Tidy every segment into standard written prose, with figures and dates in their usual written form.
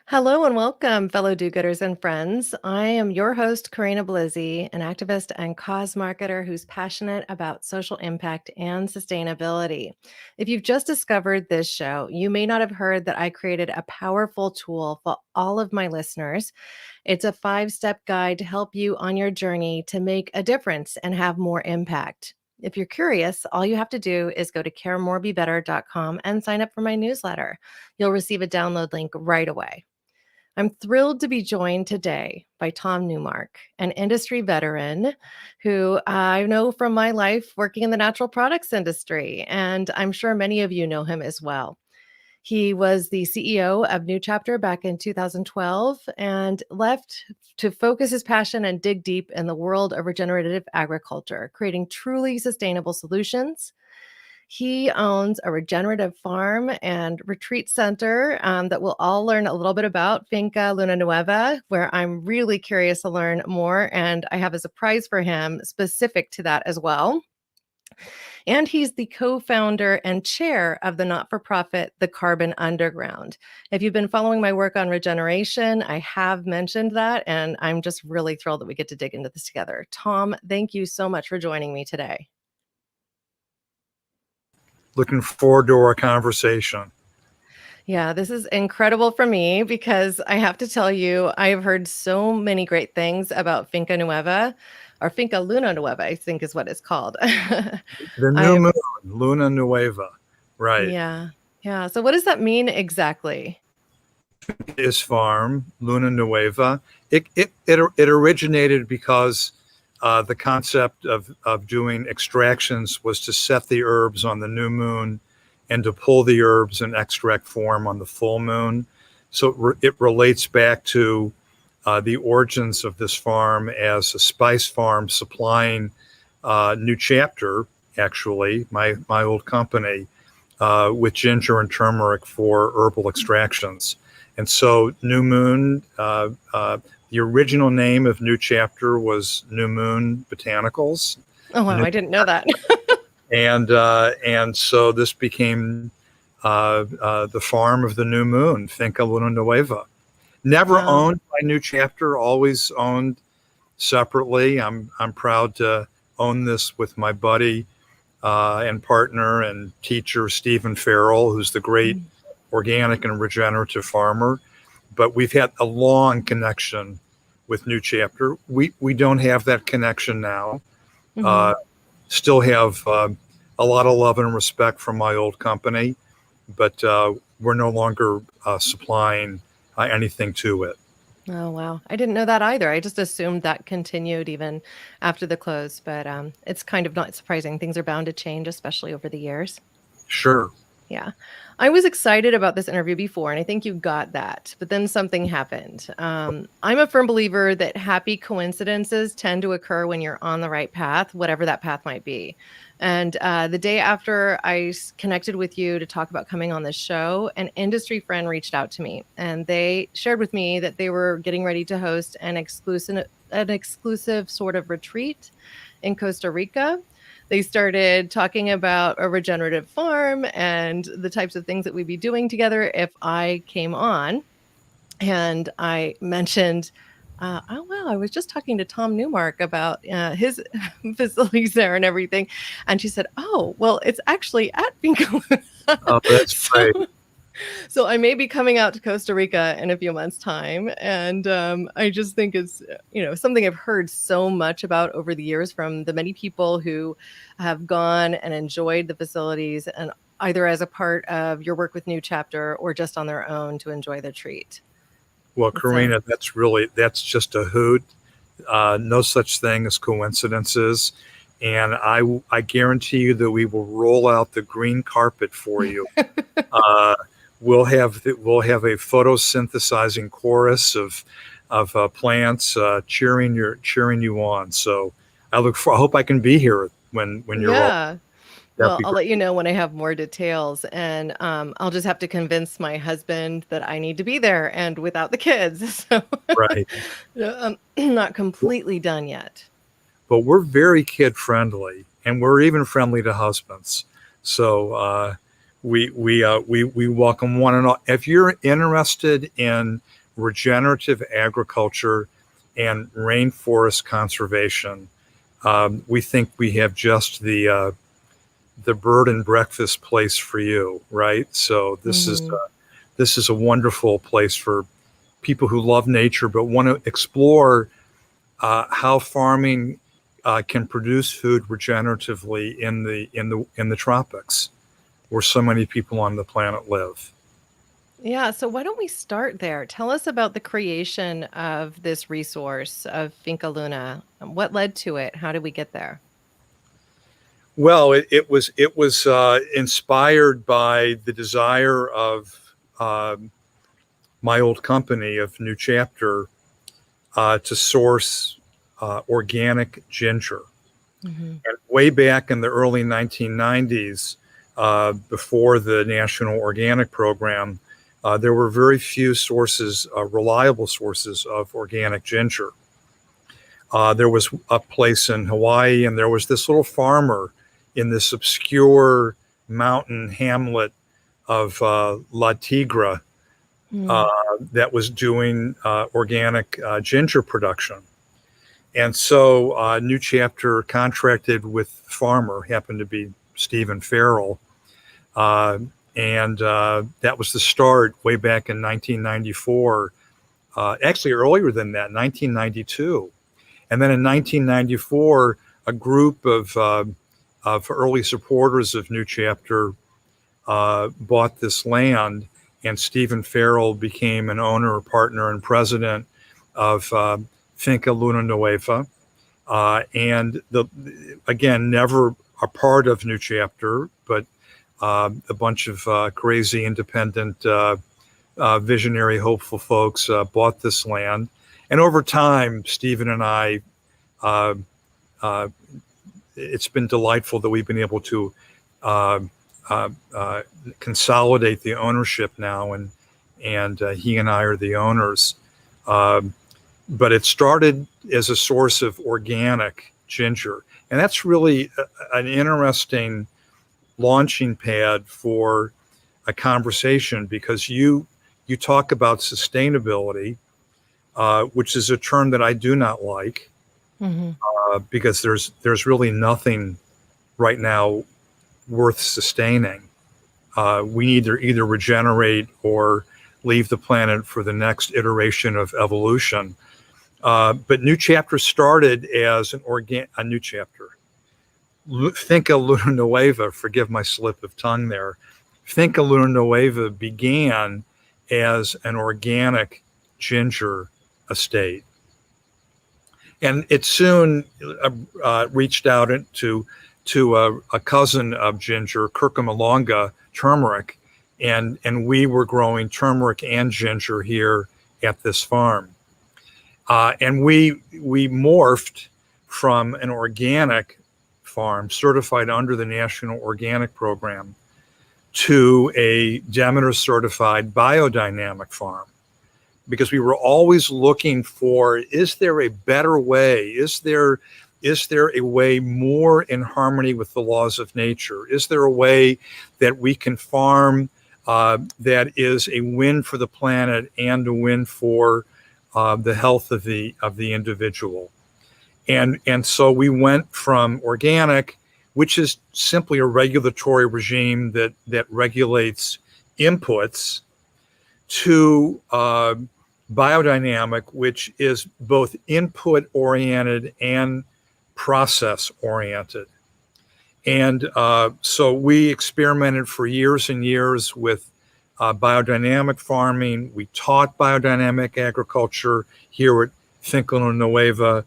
Hello and welcome, fellow do-gooders and friends. I am your host, Corinna Bellizzi, an activist and cause marketer who's passionate about social impact and sustainability. If you've just discovered this show, you may not have heard that I created a powerful tool for all of my listeners. It's a 5-step guide to help you on your journey to make a difference and have more impact. If you're curious, all you have to do is go to caremorebebetter.com and sign up for my newsletter. You'll receive a download link right away. I'm thrilled to be joined today by Tom Newmark, an industry veteran who I know from my life working in the natural products industry, and I'm sure many of you know him as well. He was the CEO of New Chapter back in 2012 and left to focus his passion and dig deep in the world of regenerative agriculture, creating truly sustainable solutions. He owns a regenerative farm and retreat center that we'll all learn a little bit about, Finca Luna Nueva, where I'm really curious to learn more. And I have a surprise for him specific to that as well. And he's the co-founder and chair of the not-for-profit The Carbon Underground. If you've been following my work on regeneration, I have mentioned that, and I'm just really thrilled that we get to dig into this together. Tom, thank you so much for joining me today. Looking forward to our conversation. Yeah, this is incredible for me because I have to tell you, I have heard so many great things about Finca Nueva, or Finca Luna Nueva, I think is what it's called. The new moon, Luna Nueva, right? Yeah. So what does that mean exactly? This farm, Luna Nueva, it originated because the concept of doing extractions was to set the herbs on the new moon and to pull the herbs in extract form on the full moon. So it relates back to the origins of this farm as a spice farm supplying New Chapter, actually, my old company, with ginger and turmeric for herbal extractions. And so New Moon, the original name of New Chapter was New Moon Botanicals. Oh, wow, I didn't know that. And so this became the farm of the new moon, Finca Luna Nueva. Never owned by New Chapter, always owned separately. I'm proud to own this with my buddy and partner and teacher, Stephen Farrell, who's the great organic and regenerative farmer. But we've had a long connection with New Chapter. We don't have that connection now. Still have a lot of love and respect from my old company, but we're no longer supplying anything to it. Oh, wow. I didn't know that either. I just assumed that continued even after the close, but it's kind of not surprising. Things are bound to change, especially over the years. Sure. Yeah. I was excited about this interview before, and I think you got that, but then something happened. I'm a firm believer that happy coincidences tend to occur when you're on the right path, whatever that path might be. And the day after I connected with you to talk about coming on this show, an industry friend reached out to me, and they shared with me that they were getting ready to host an exclusive sort of retreat in Costa Rica. They started talking about a regenerative farm and the types of things that we'd be doing together if I came on. And I mentioned, oh, wow, I was just talking to Tom Newmark about his facilities there and everything. And she said, oh, well, it's actually at Finca Luna. Oh, that's right. So I may be coming out to Costa Rica in a few months' time. And I just think it's, something I've heard so much about over the years from the many people who have gone and enjoyed the facilities, and either as a part of your work with New Chapter or just on their own to enjoy the treat. Well, Corinna, that's just a hoot. No such thing as coincidences. And I guarantee you that we will roll out the green carpet for you. We'll have a photosynthesizing chorus of plants cheering you on. So I hope I can be here when you're all. Well, I'll let you know when I have more details, and I'll just have to convince my husband that I need to be there and without the kids. So right. I'm not completely done yet. But we're very kid friendly, and we're even friendly to husbands. So we welcome one and all. If you're interested in regenerative agriculture and rainforest conservation. We think we have just the bird and breakfast place for you, right? So this is a wonderful place for people who love nature but want to explore how farming can produce food regeneratively in the tropics, where so many people on the planet live. Yeah, so why don't we start there? Tell us about the creation of this resource of Finca Luna. What led to it? How did we get there? Well, it was inspired by the desire of my old company of New Chapter to source organic ginger. Mhm. And way back in the early 1990s, before the National Organic Program, there were very few sources, reliable sources of organic ginger. There was a place in Hawaii, and there was this little farmer in this obscure mountain hamlet of La Tigra Mm. that was doing organic ginger production. And so New Chapter contracted with farmer, happened to be Stephen Farrell. And that was the start way back in 1994, actually earlier than that, 1992. And then in 1994, a group of early supporters of New Chapter bought this land, and Stephen Farrell became an owner, partner, and president of Finca Luna Nueva. And again, never a part of New Chapter, but a bunch of crazy, independent, visionary, hopeful folks bought this land. And over time, Stephen and I, uh, uh, it's been delightful that we've been able to uh, consolidate the ownership now, and he and I are the owners. But it started as a source of organic ginger, and that's really an interesting launching pad for a conversation, because you talk about sustainability, which is a term that I do not like, Mhm. because there's really nothing right now worth sustaining. We need to either regenerate or leave the planet for the next iteration of evolution. But New Chapter started as a New Chapter. Finca Luna Nueva, forgive my slip of tongue there. Finca Luna Nueva began as an organic ginger estate. And it soon reached out to a cousin of ginger, Curcumilonga turmeric, and we were growing turmeric and ginger here at this farm. And we morphed from an organic farm certified under the National Organic Program to a Demeter certified biodynamic farm, because we were always looking for, is there a better way? Is there a way more in harmony with the laws of nature? Is there a way that we can farm that is a win for the planet and a win for the health of the individual? And so we went from organic, which is simply a regulatory regime that regulates inputs, to biodynamic, which is both input oriented and process oriented. And so we experimented for years and years with biodynamic farming. We taught biodynamic agriculture here at Finca Luna Nueva.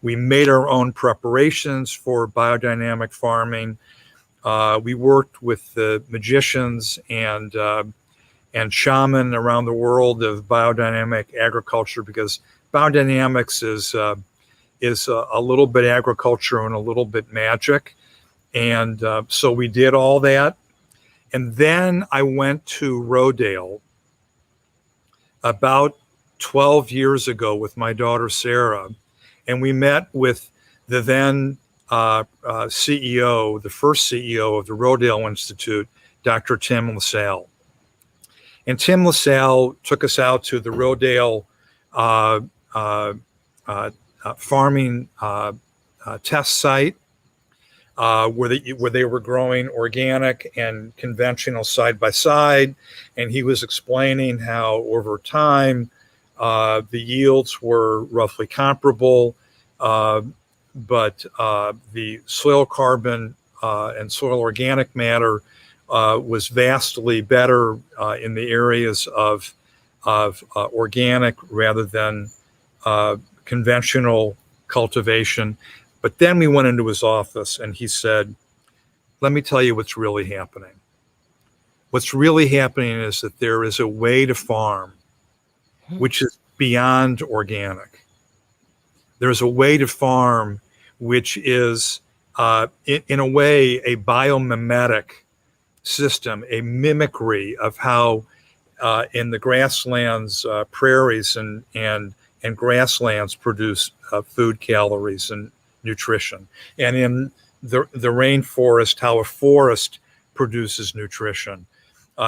We made our own preparations for biodynamic farming. We worked with the magicians and shaman around the world of biodynamic agriculture, because biodynamics is a little bit agriculture and a little bit magic. And so we did all that. And then I went to Rodale about 12 years ago with my daughter, Sarah, and we met with the then CEO, the first CEO of the Rodale Institute, Dr. Tim LaSalle. And Tim LaSalle took us out to the Rodale farming test site, where they were growing organic and conventional side by side, and he was explaining how over time the yields were roughly comparable, but the soil carbon and soil organic matter was vastly better in the areas of organic rather than conventional cultivation. But then we went into his office and he said, let me tell you what's really happening. What's really happening is that there is a way to farm which is beyond organic. There's a way to farm which is, in a way, a biomimetic system, a mimicry of how in the grasslands, prairies and grasslands produce food, calories, and nutrition. And in the rainforest, how a forest produces nutrition.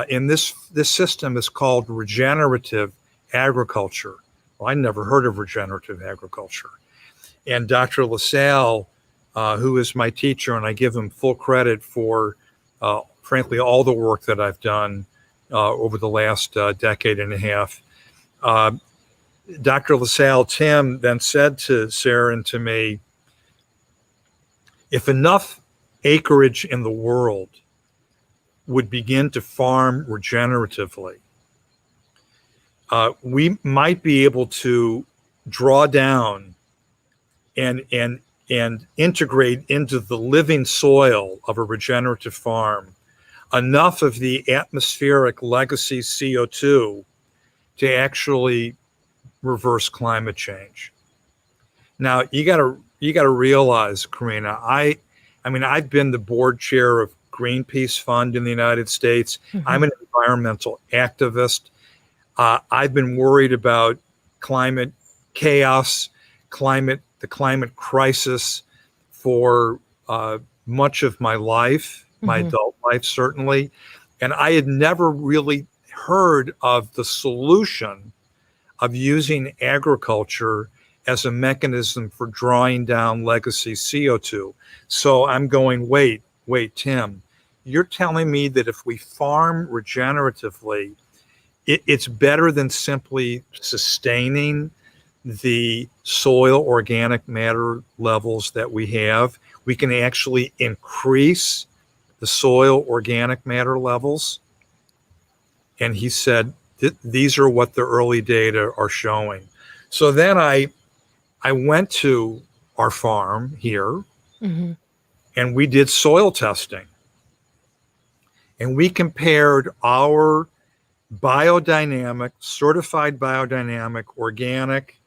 In this system is called regenerative agriculture. Well, I never heard of regenerative agriculture. And Dr. LaSalle, who is my teacher, and I give him full credit for, frankly, all the work that I've done over the last decade and a half. Dr. LaSalle, Tim, then said to Sarah and to me, if enough acreage in the world would begin to farm regeneratively, we might be able to draw down and integrate into the living soil of a regenerative farm enough of the atmospheric legacy CO2 to actually reverse climate change. Now you gotta realize, Corinna, I mean, I've been the board chair of Greenpeace Fund in the United States. I'm an environmental activist. I've been worried about climate chaos, the climate crisis for much of my life, my adult life certainly, and I had never really heard of the solution of using agriculture as a mechanism for drawing down legacy CO2. So I'm going, wait, Tim, you're telling me that if we farm regeneratively, it's better than simply sustaining the soil organic matter levels that we have. We can actually increase the soil organic matter levels. And he said, these are what the early data are showing. So then I went to our farm here and we did soil testing. And we compared our biodynamic, certified biodynamic, organic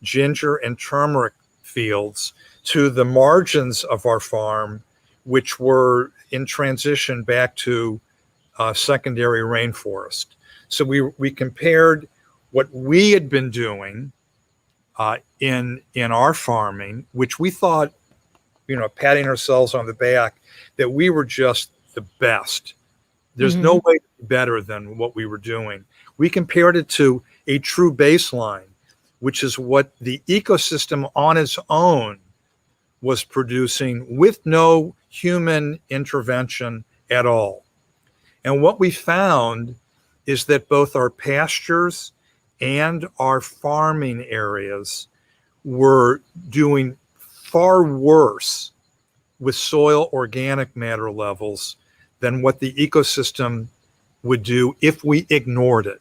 ginger and turmeric fields to the margins of our farm, which were in transition back to secondary rainforest. So we compared what we had been doing in our farming, which we thought, patting ourselves on the back, that we were just the best. There's no way to be better than what we were doing. We compared it to a true baseline, which is what the ecosystem on its own was producing with no human intervention at all. And what we found is that both our pastures and our farming areas were doing far worse with soil organic matter levels than what the ecosystem would do if we ignored it.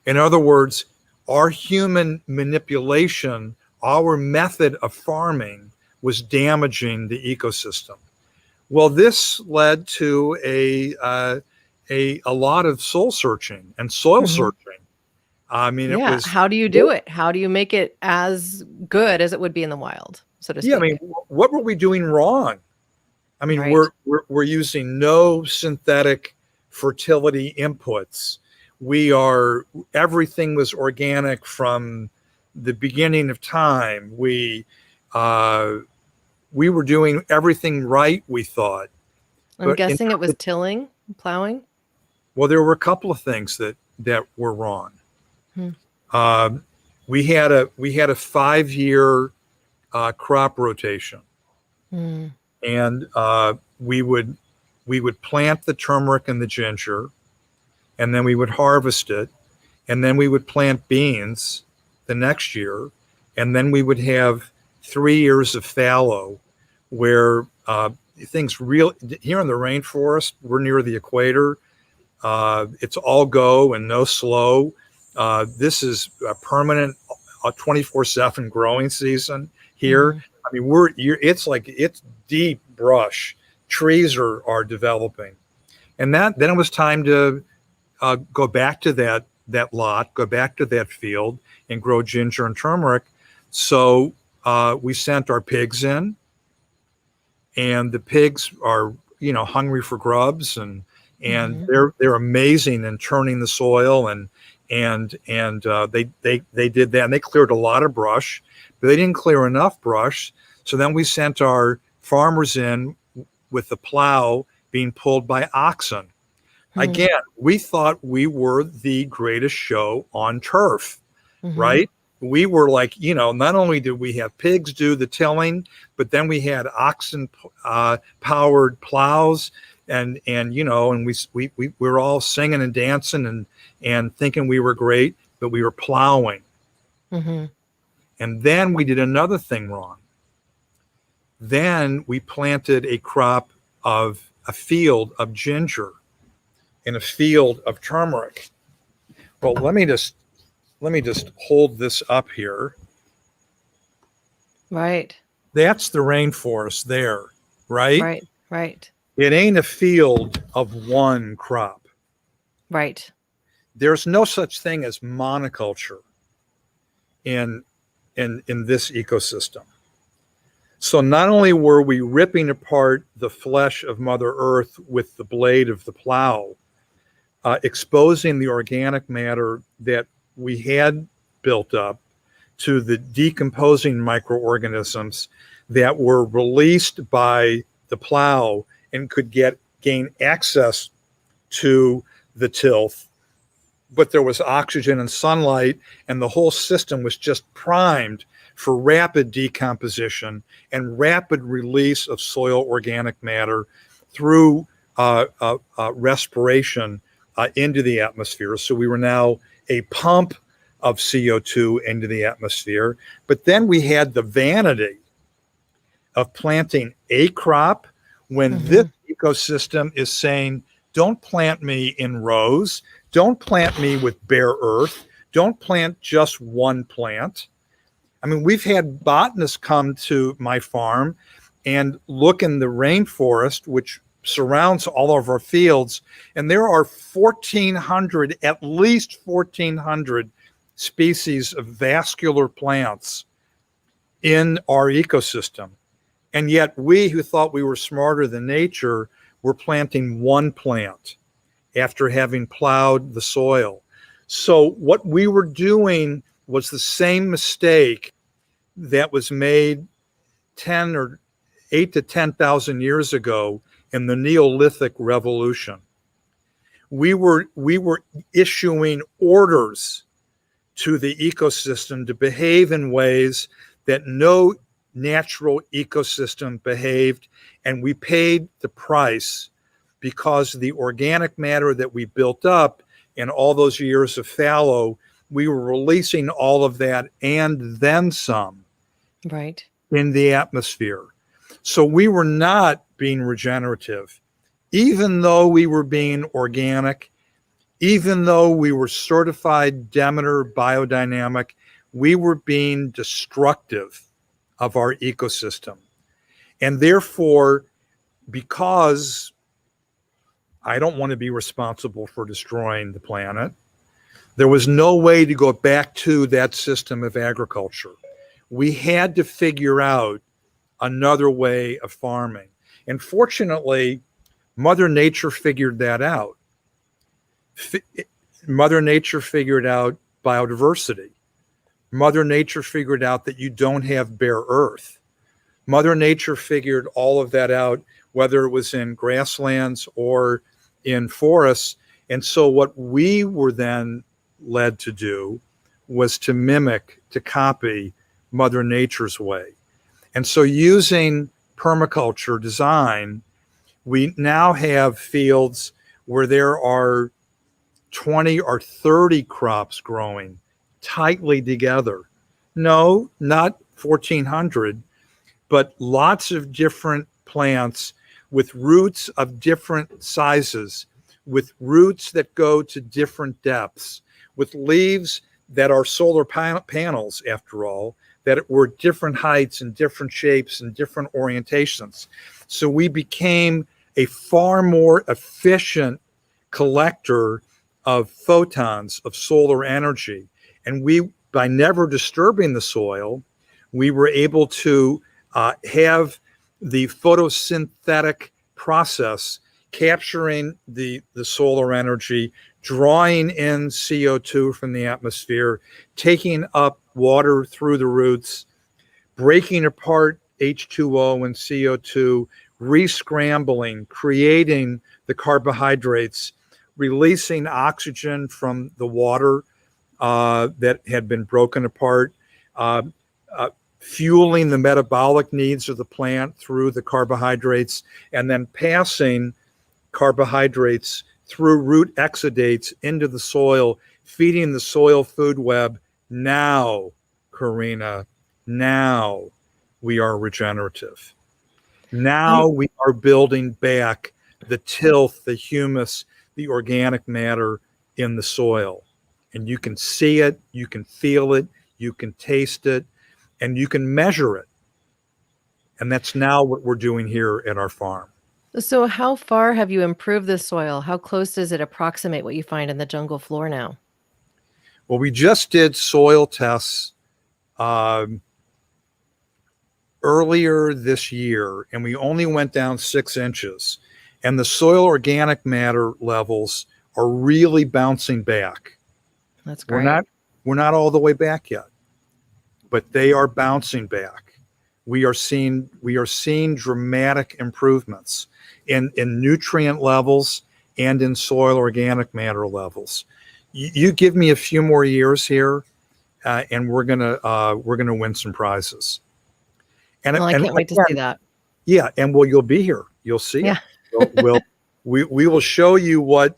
In other words, our human manipulation, our method of farming was damaging the ecosystem. Well, this led to a lot of soul searching and soil searching. I mean, it was. How do you do it? How do you make it as good as it would be in the wild, so to speak? Yeah, I mean, what were we doing wrong? I mean, Right. we're using no synthetic fertility inputs. Everything was organic from the beginning of time. We were doing everything right, we thought. I'm guessing it was tilling, plowing. Well, there were a couple of things that were wrong. Hmm. We had a 5-year crop rotation, Hmm. and we would plant the turmeric and the ginger, and then we would harvest it, and then we would plant beans the next year, and then we would have 3 years of fallow, where things real here in the rainforest. We're near the equator. It's all go and no slow. This is a permanent 24/7 growing season here. Mhm. I mean, it's deep brush. Trees are developing, and then it was time to go back to that lot, go back to that field, and grow ginger and turmeric. So we sent our pigs in, and the pigs are hungry for grubs, and Mhm. they're amazing in turning the soil, and they did that, and they cleared a lot of brush, but they didn't clear enough brush. So then we sent our farmers in with the plow being pulled by oxen. Hmm. Again, we thought we were the greatest show on turf, Mhm. right? We were like, not only did we have pigs do the tilling, but then we had oxen powered plows, and we were all singing and dancing and thinking we were great, but we were plowing. Mhm. And then we did another thing wrong. Then we planted a field of ginger and a field of turmeric. Well, let me just hold this up here. Right. That's the rainforest there, right? Right. Right. It ain't a field of one crop. Right. There's no such thing as monoculture in this ecosystem. So not only were we ripping apart the flesh of Mother Earth with the blade of the plow, exposing the organic matter that we had built up to the decomposing microorganisms that were released by the plow and could gain access to the tilth. But there was oxygen and sunlight, and the whole system was just primed for rapid decomposition and rapid release of soil organic matter through respiration into the atmosphere. So we were now a pump of CO2 into the atmosphere. But then we had the vanity of planting a crop when this ecosystem is saying, don't plant me in rows, don't plant me with bare earth, don't plant just one plant. I mean, we've had botanists come to my farm and look in the rainforest, which surrounds all of our fields, and there are 1,400, at least 1,400 species of vascular plants in our ecosystem. And yet we, who thought we were smarter than nature, were planting one plant after having plowed the soil. So what we were doing was the same mistake that was made 10 or 8 to 10,000 years ago in the Neolithic Revolution. We were issuing orders to the ecosystem to behave in ways that no natural ecosystem behaved, and we paid the price because the organic matter that we built up in all those years of fallow, we were releasing all of that and then some Right. in the atmosphere. So we were not being regenerative, even though we were being organic, even though we were certified Demeter biodynamic, we were being destructive of our ecosystem. And therefore, because I don't want to be responsible for destroying the planet, there was no way to go back to that system of agriculture. We had to figure out another way of farming. And fortunately, Mother Nature figured that out. Mother Nature figured out biodiversity. Mother Nature figured out that you don't have bare earth. Mother Nature figured all of that out, whether it was in grasslands or in forests. And so what we were then led to do was to mimic, to copy Mother Nature's way. And so using permaculture design, we now have fields where there are 20 or 30 crops growing tightly together. No, not 1,400, but lots of different plants with roots of different sizes, with roots that go to different depths, with leaves that are solar panels, after all, that were different heights and different shapes and different orientations. So we became a far more efficient collector of photons of solar energy. And we, by never disturbing the soil, we were able to have the photosynthetic process capturing the solar energy, drawing in CO2 from the atmosphere, taking up water through the roots, breaking apart H2O and CO2, re-scrambling, creating the carbohydrates, releasing oxygen from the water that had been broken apart, fueling the metabolic needs of the plant through the carbohydrates, and then passing carbohydrates through root exudates into the soil, feeding the soil food web. Now, Corinna, now we are regenerative. Now we are building back the tilth, the humus, the organic matter in the soil. And you can see it, you can feel it, you can taste it, and you can measure it. And that's now what we're doing here at our farm. So how far have you improved the soil? How close does it approximate what you find in the jungle floor now? Well, we just did soil tests earlier this year, and we only went down 6 inches. And the soil organic matter levels are really bouncing back. That's great. We're not all the way back yet, but they are bouncing back. We are seeing dramatic improvements in nutrient levels and in soil organic matter levels. You give me a few more years here, and we're gonna win some prizes. And I can't wait to see that. Yeah, and you'll be here. You'll see it. We will show you what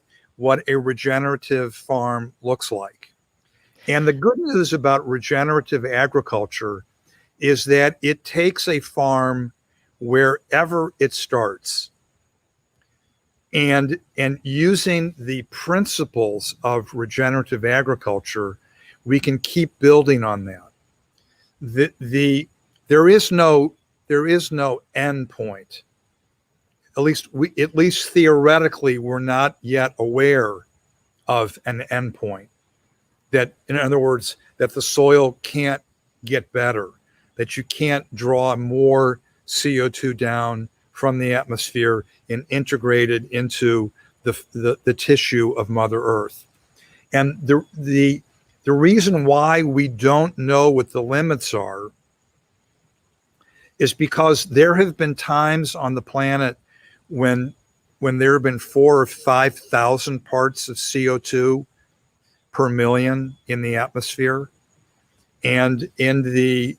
a regenerative farm looks like. And the good news about regenerative agriculture is that it takes a farm wherever it starts. And using the principles of regenerative agriculture, we can keep building on that. There is no end point. At least theoretically, we're not yet aware of an end point. That, in other words, that the soil can't get better, that you can't draw more CO2 down from the atmosphere and integrate it into the tissue of Mother Earth. And the reason why we don't know what the limits are is because there have been times on the planet when there have been 4,000 or 5,000 parts of CO2 per million in the atmosphere. And in the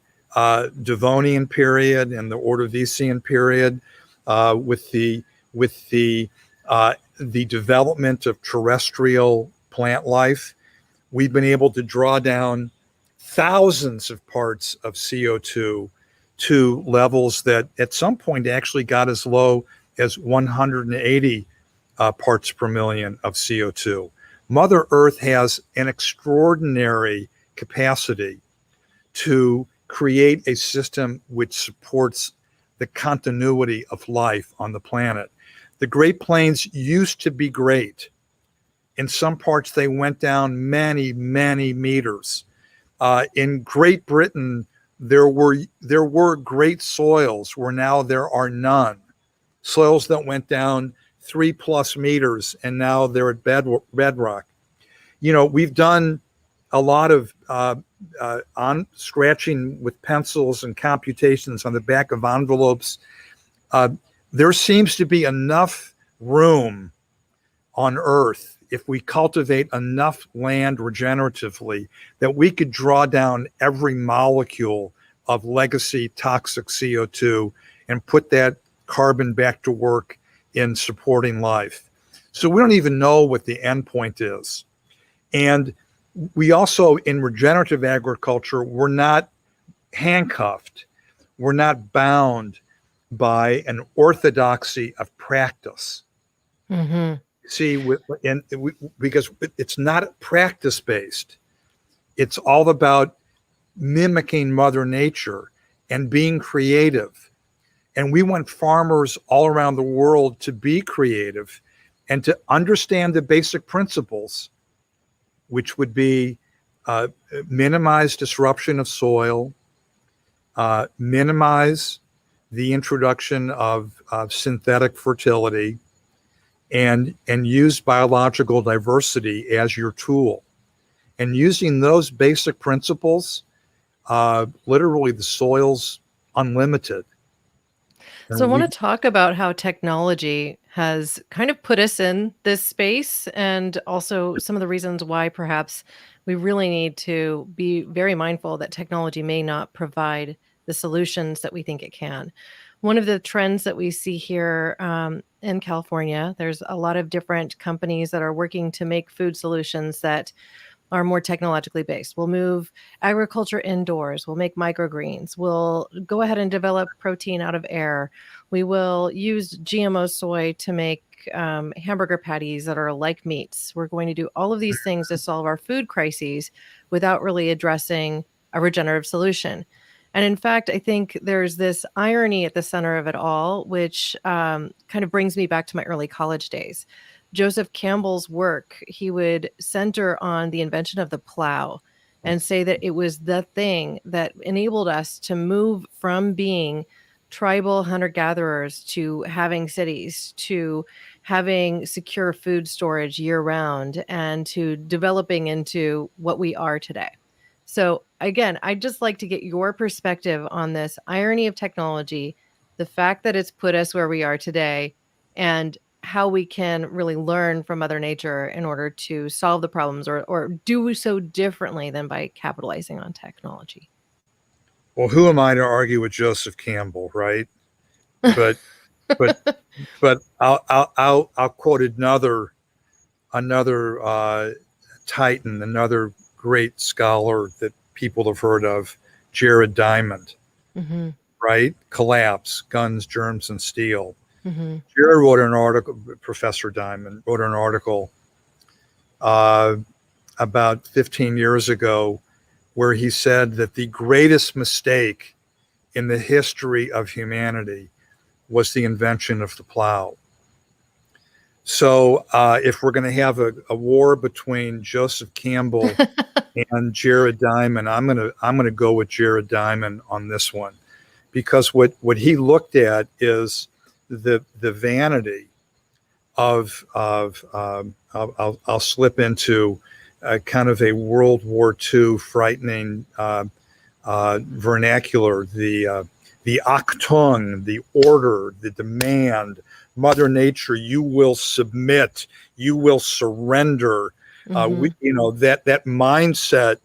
Devonian period and the Ordovician period, with the development of terrestrial plant life, we've been able to draw down thousands of parts of CO2 to levels that at some point actually got as low as 180 parts per million of CO2. Mother Earth has an extraordinary capacity to create a system which supports the continuity of life on the planet. The Great Plains used to be great. In some parts, they went down many, many meters. In Great Britain, there were great soils where now there are none. Soils that went down 3+ meters, and now they're at bedrock. We've done a lot of on scratching with pencils and computations on the back of envelopes. There seems to be enough room on Earth, if we cultivate enough land regeneratively, that we could draw down every molecule of legacy toxic CO2 and put that carbon back to work in supporting life. So we don't even know what the end point is. And we also, in regenerative agriculture, we're not handcuffed. We're not bound by an orthodoxy of practice. Mm-hmm. See, because it's not practice-based. It's all about mimicking Mother Nature and being creative. And we want farmers all around the world to be creative and to understand the basic principles, which would be minimize disruption of soil, minimize the introduction of synthetic fertility, and use biological diversity as your tool. And using those basic principles, literally the soil's unlimited. So I want to talk about how technology has kind of put us in this space, and also some of the reasons why perhaps we really need to be very mindful that technology may not provide the solutions that we think it can. One of the trends that we see here in California, there's a lot of different companies that are working to make food solutions that are more technologically based. We'll move agriculture indoors. We'll make microgreens. We'll go ahead and develop protein out of air. We will use GMO soy to make hamburger patties that are like meats. We're going to do all of these things to solve our food crises without really addressing a regenerative solution. And in fact, I think there's this irony at the center of it all, which kind of brings me back to my early college days. Joseph Campbell's work, he would center on the invention of the plow and say that it was the thing that enabled us to move from being tribal hunter-gatherers to having cities, to having secure food storage year-round, and to developing into what we are today. So again, I'd just like to get your perspective on this irony of technology, the fact that it's put us where we are today, and how we can really learn from Mother Nature in order to solve the problems, or do so differently than by capitalizing on technology. Well, who am I to argue with Joseph Campbell, right? But but I'll quote another titan, another great scholar that people have heard of, Jared Diamond, Mm-hmm. right? Collapse, Guns, Germs, and Steel. Mm-hmm. Jarrod wrote an article, Professor Diamond wrote an article about 15 years ago where he said that the greatest mistake in the history of humanity was the invention of the plow. So if we're going to have a war between Joseph Campbell and Jared Diamond, I'm gonna go with Jared Diamond on this one, because what he looked at is the vanity of I'll slip into kind of a World War II frightening vernacular, the Achtung, the order, the demand, Mother Nature, you will submit, you will surrender. Mm-hmm. That mindset,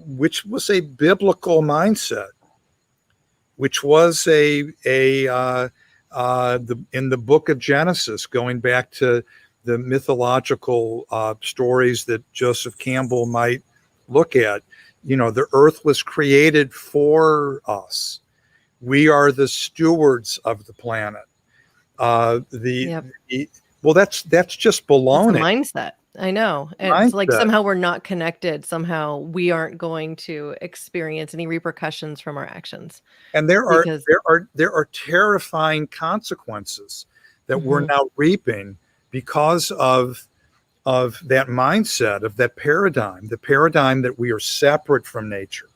which was a biblical mindset, which was in the book of Genesis, going back to the mythological stories that Joseph Campbell might look at. The earth was created for us. We are the stewards of the planet. Yep. Well, that's just baloney. It's the mindset. I know. It's like somehow we're not connected. Somehow we aren't going to experience any repercussions from our actions. And there are terrifying consequences that Mm-hmm. we're now reaping because of that mindset, of that paradigm, the paradigm that we are separate from nature,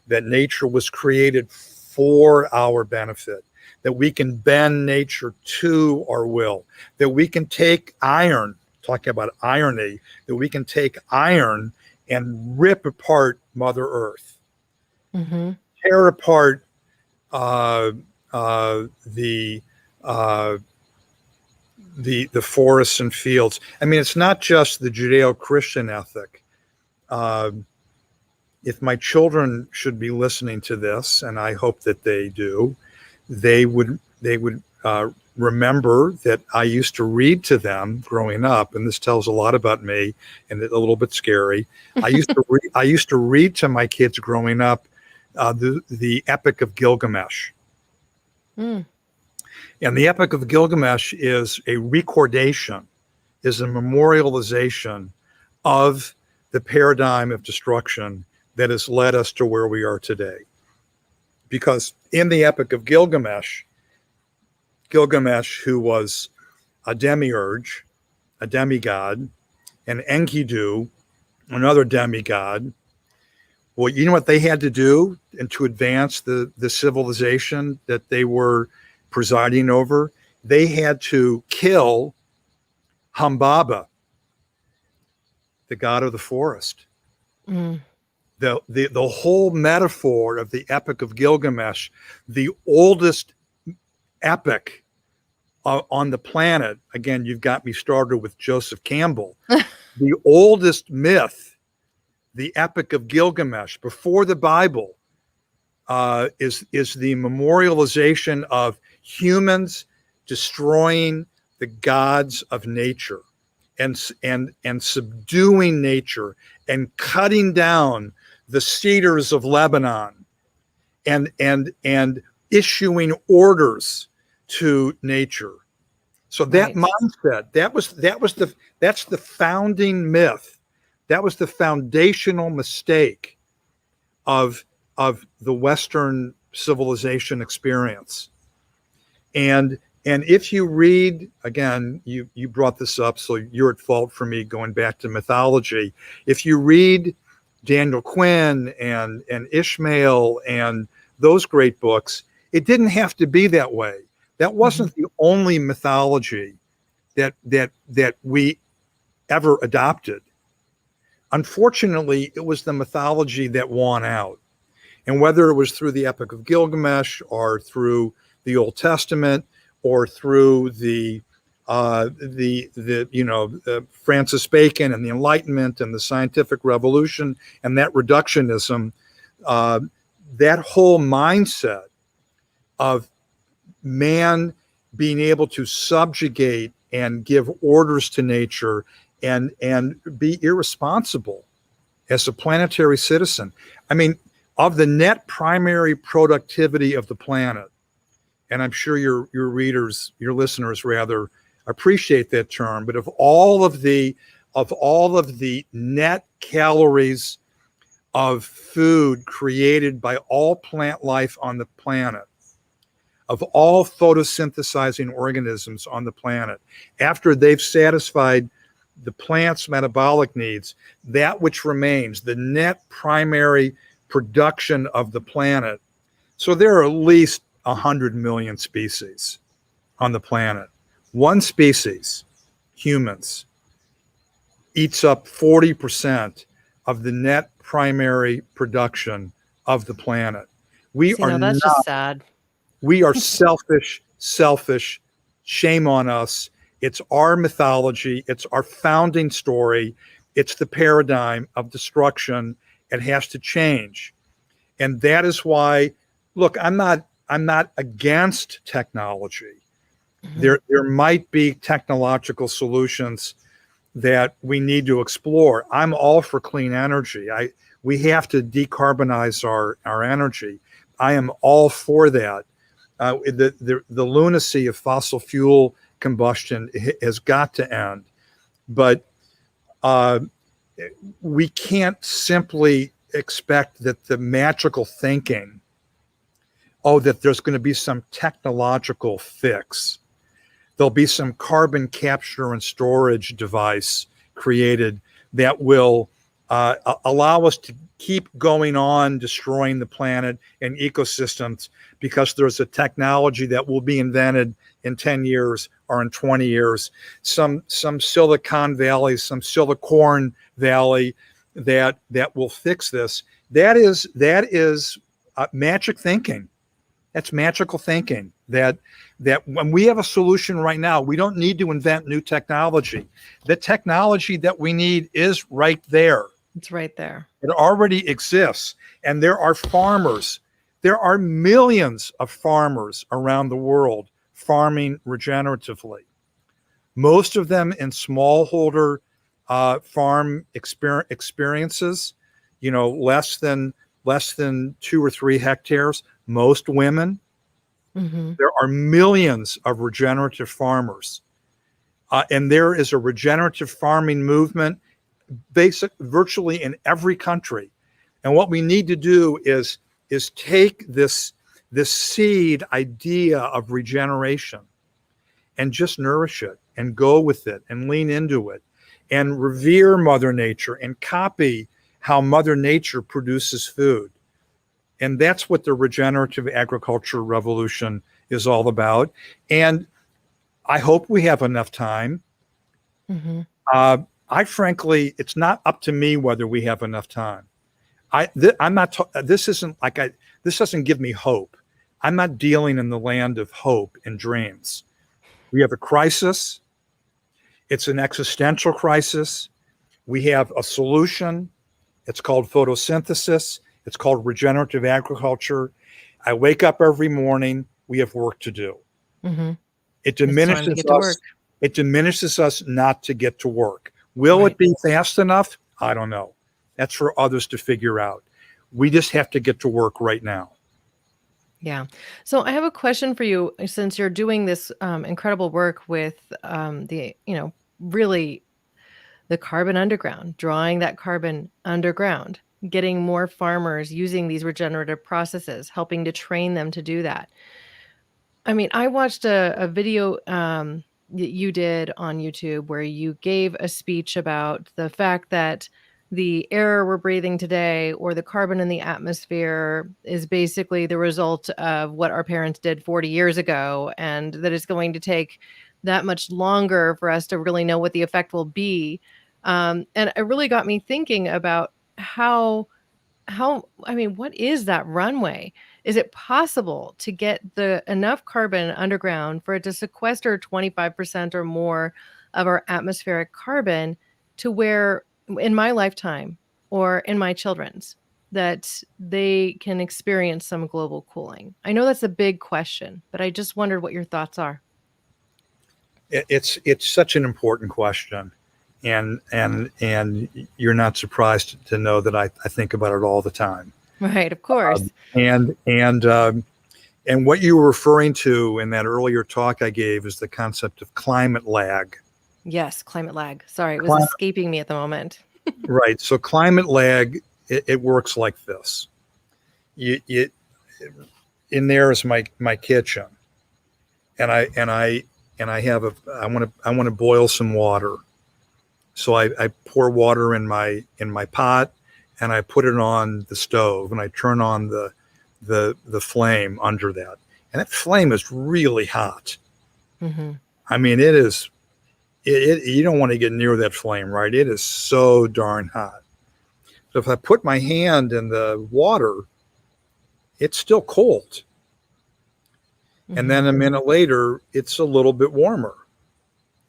that nature was created for our benefit, that we can bend nature to our will, that we can take iron, talking about irony, that we can take iron and rip apart Mother Earth, Mm-hmm. tear apart the the forests and fields. I mean, it's not just the Judeo-Christian ethic. If my children should be listening to this, and I hope that they do, they would remember that I used to read to them growing up, and this tells a lot about me and a little bit scary. I used to read to my kids growing up the Epic of Gilgamesh. And the Epic of Gilgamesh is a recordation, is a memorialization of the paradigm of destruction that has led us to where we are today. Because in the Epic of Gilgamesh, who was a demiurge, a demigod, and Enkidu, another demigod, well, you know what they had to do and to advance the civilization that they were presiding over? They had to kill Humbaba, the god of the forest. The whole metaphor of the Epic of Gilgamesh, the oldest epic on the planet. Again, you've got me started with Joseph Campbell. The oldest myth, the Epic of Gilgamesh, before the Bible, is the memorialization of humans destroying the gods of nature and subduing nature and cutting down the cedars of Lebanon and issuing orders to nature. So that mindset, that's the founding myth. That was the foundational mistake of the Western civilization experience. And if you read, again, you brought this up, so you're at fault for me going back to mythology. If you read Daniel Quinn and Ishmael and those great books, it didn't have to be that way. That wasn't the only mythology that we ever adopted. Unfortunately, it was the mythology that won out. And whether it was through the Epic of Gilgamesh or through the Old Testament or through the Francis Bacon and the Enlightenment and the scientific revolution and that reductionism, that whole mindset of man being able to subjugate and give orders to nature and be irresponsible as a planetary citizen. I mean, of the net primary productivity of the planet, and I'm sure your readers, your listeners rather, appreciate that term, but of all of the net calories of food created by all plant life on the planet, of all photosynthesizing organisms on the planet, after they've satisfied the plant's metabolic needs, that which remains, the net primary production of the planet. So there are at least 100 million species on the planet. One species, humans, eats up 40% of the net primary production of the planet. That's just sad. We are selfish. Shame on us. It's our mythology. It's our founding story. It's the paradigm of destruction. It has to change. And that is why, look, I'm not against technology. There might be technological solutions that we need to explore. I'm all for clean energy. We have to decarbonize our energy. I am all for that. The lunacy of fossil fuel combustion has got to end. But we can't simply expect that the magical thinking, that there's going to be some technological fix. There'll be some carbon capture and storage device created that will allow us to keep going on destroying the planet and ecosystems because there's a technology that will be invented in 10 years or in 20 years. Some Silicon Valley, some Silicorn Valley that will fix this. That is magic thinking. That's magical thinking. That when we have a solution right now, we don't need to invent new technology. The technology that we need is right there. It's right there. It already exists. And there are farmers. There are millions of farmers around the world farming regeneratively. Most of them in smallholder farm experiences, less than 2 or 3 hectares. Most women. Mm-hmm. There are millions of regenerative farmers, and there is a regenerative farming movement, virtually in every country. And what we need to do is take this seed idea of regeneration and just nourish it and go with it and lean into it and revere Mother Nature and copy how Mother Nature produces food. And that's what the regenerative agriculture revolution is all about. And I hope we have enough time. Mm-hmm. I frankly, it's not up to me whether we have enough time. I'm not. This doesn't give me hope. I'm not dealing in the land of hope and dreams. We have a crisis. It's an existential crisis. We have a solution. It's called photosynthesis. It's called regenerative agriculture. I wake up every morning. We have work to do. Mm-hmm. It diminishes us. It diminishes us not to get to work. Will it be fast enough? I don't know. That's for others to figure out. We just have to get to work right now. Yeah. So I have a question for you, since you're doing this incredible work with really the carbon underground, drawing that carbon underground, getting more farmers using these regenerative processes, helping to train them to do that. I mean, I watched a video that you did on YouTube where you gave a speech about the fact that the air we're breathing today, or the carbon in the atmosphere, is basically the result of what our parents did 40 years ago, and that it's going to take that much longer for us to really know what the effect will be. And it really got me thinking about what is that runway? Is it possible to get enough carbon underground for it to sequester 25% or more of our atmospheric carbon, to where in my lifetime or in my children's, that they can experience some global cooling? I know that's a big question, but I just wondered what your thoughts are. It's such an important question. And you're not surprised to know that I think about it all the time. Right, of course. And what you were referring to in that earlier talk I gave is the concept of climate lag. Yes, climate lag. Sorry, it was escaping me at the moment. Right. So climate lag, it works like this. In there is my kitchen, and I want to boil some water. So I pour water in my pot, and I put it on the stove, and I turn on the flame under that. And that flame is really hot. Mm-hmm. I mean, it is, you don't want to get near that flame, right? It is so darn hot. So if I put my hand in the water, it's still cold. Mm-hmm. And then a minute later, it's a little bit warmer.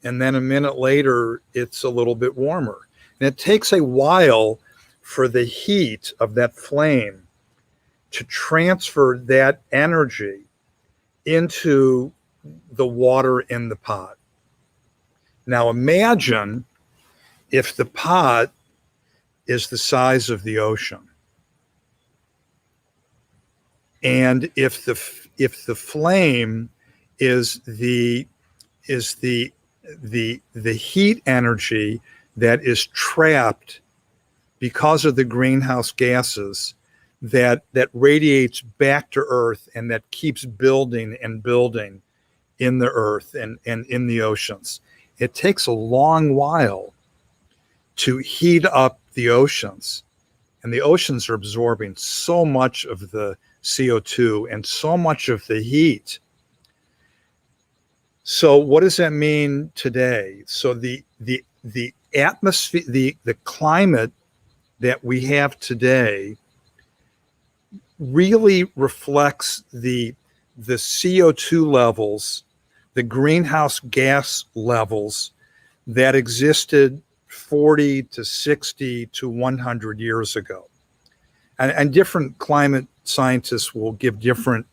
And then a minute later, it's a little bit warmer. And it takes a while for the heat of that flame to transfer that energy into the water in the pot. Now imagine if the pot is the size of the ocean, and if the flame is the heat energy that is trapped because of the greenhouse gases that radiates back to Earth, and that keeps building and building in the Earth and in the oceans. It takes a long while to heat up the oceans, and the oceans are absorbing so much of the CO2 and so much of the heat. So what does that mean today? So the atmosphere, the climate that we have today really reflects the the CO2 levels, the greenhouse gas levels that existed 40 to 60 to 100 years ago. And different climate scientists will give different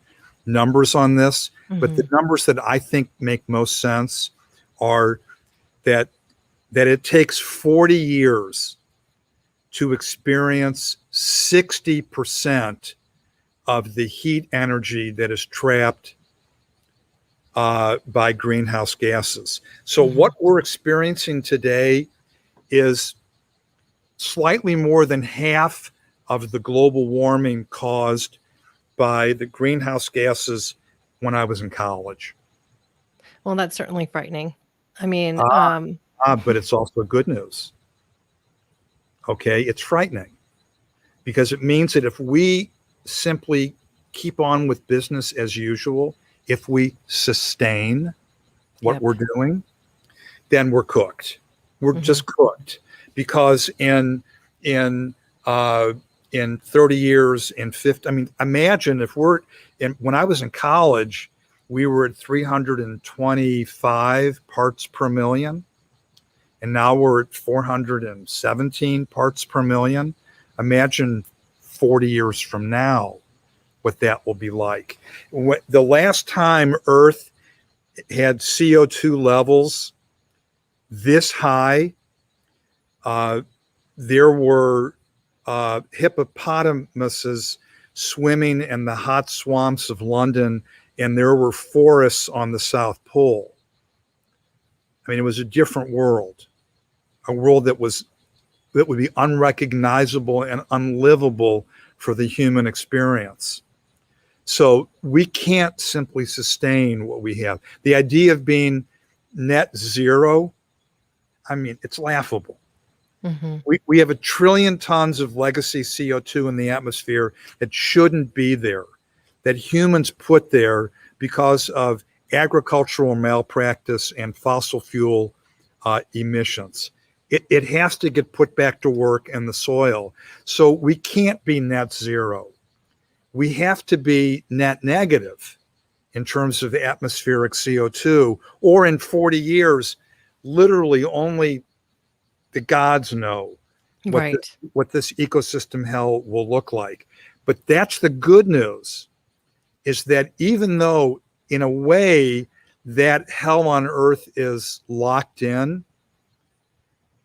numbers on this, but the numbers that I think make most sense are that it takes 40 years to experience 60% of the heat energy that is trapped by greenhouse gases. So what we're experiencing today is slightly more than half of the global warming caused by the greenhouse gases when I was in college. Well, that's certainly frightening. I mean, But it's also good news. Okay, it's frightening because it means that if we simply keep on with business as usual, if we sustain what we're doing, then we're cooked. We're just cooked, because in 30 years, in 50, I mean, imagine if when I was in college, we were at 325 parts per million, and now we're at 417 parts per million. Imagine 40 years from now what that will be like. The last time Earth had CO2 levels this high, there were hippopotamuses swimming in the hot swamps of London, and there were forests on the South Pole. I mean, it was a different world, a world that would be unrecognizable and unlivable for the human experience. So we can't simply sustain what we have. The idea of being net zero, I mean, it's laughable. We have 1 trillion tons of legacy CO2 in the atmosphere that shouldn't be there, that humans put there because of agricultural malpractice and fossil fuel emissions. It has to get put back to work in the soil. So we can't be net zero. We have to be net negative in terms of atmospheric CO2, or in 40 years, literally only the gods know what this ecosystem hell will look like. But that's the good news, is that even though in a way that hell on earth is locked in,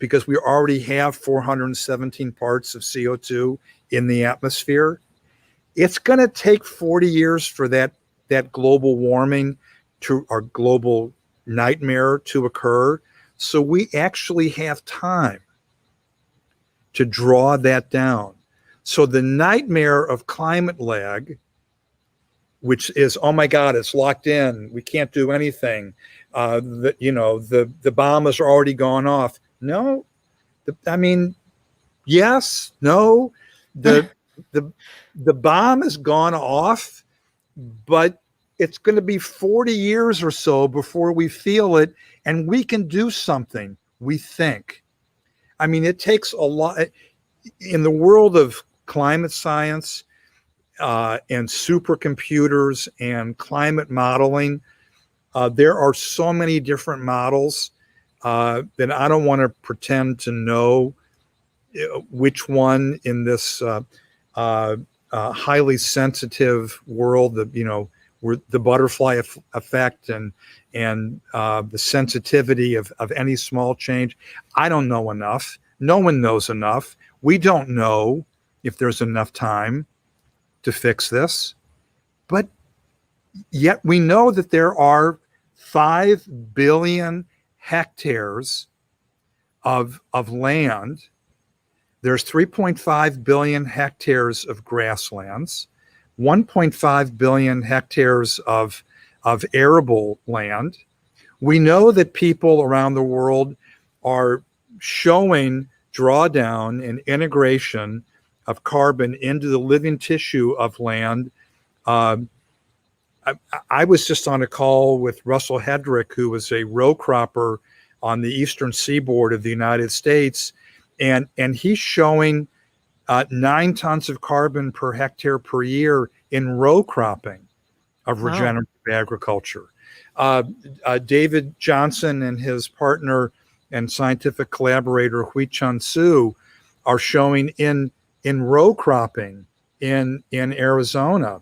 because we already have 417 parts of CO2 in the atmosphere, it's going to take 40 years for that global warming our global nightmare to occur. So we actually have time to draw that down. So the nightmare of climate lag, which is, oh my God, it's locked in, we can't do anything, the bomb has already gone off. No, yes, no, the bomb has gone off, but it's going to be 40 years or so before we feel it, and we can do something, we think. I mean, it takes a lot. In the world of climate science and supercomputers and climate modeling, there are so many different models that I don't want to pretend to know which one in this highly sensitive world, where the butterfly effect and the sensitivity of any small change. I don't know enough. No one knows enough. We don't know if there's enough time to fix this, but yet we know that there are 5 billion hectares of land. There's 3.5 billion hectares of grasslands, 1.5 billion hectares of arable land. We know that people around the world are showing drawdown and integration of carbon into the living tissue of land. I was just on a call with Russell Hedrick, who was a row cropper on the eastern seaboard of the United States, and he's showing 9 tons of carbon per hectare per year in row cropping. of Wow. regenerative agriculture. David Johnson and his partner and scientific collaborator Chun are showing in row cropping in Arizona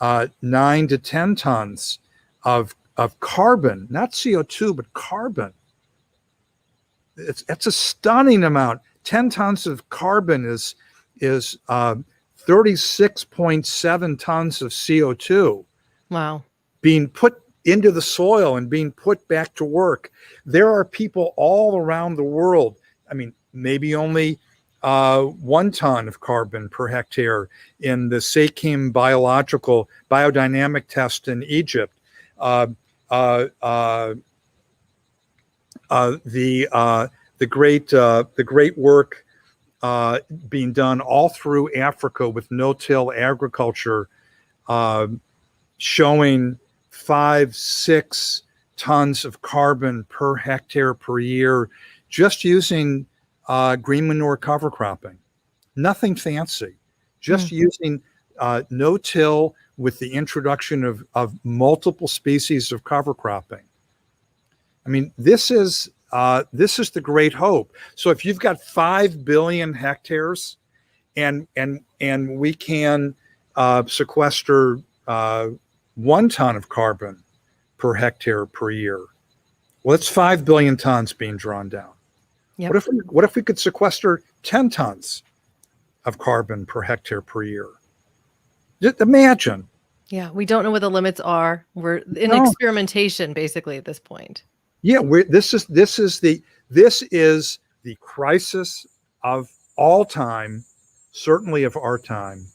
9 to 10 tons of carbon, not CO2, but carbon. It's a stunning amount. 10 tons of carbon is 36.7 tons of CO2 Wow. being put into the soil and being put back to work. There are people all around the world. I mean, maybe only 1 ton of carbon per hectare in the Sequestration biodynamic test in Egypt. Uh, uh, uh, the great work being done all through Africa with no-till agriculture, showing 5-6 tons of carbon per hectare per year, just using green manure cover cropping. Nothing fancy, just using no-till with the introduction of multiple species of cover cropping. I mean, this is the great hope. So if you've got 5 billion hectares, and we can sequester 1 ton of carbon per hectare per year, well, it's 5 billion tons being drawn down. Yep. What if we could sequester 10 tons of carbon per hectare per year? Just imagine. Yeah, we don't know what the limits are. We're in experimentation basically at this point. Yeah, this is the crisis of all time, certainly of our time.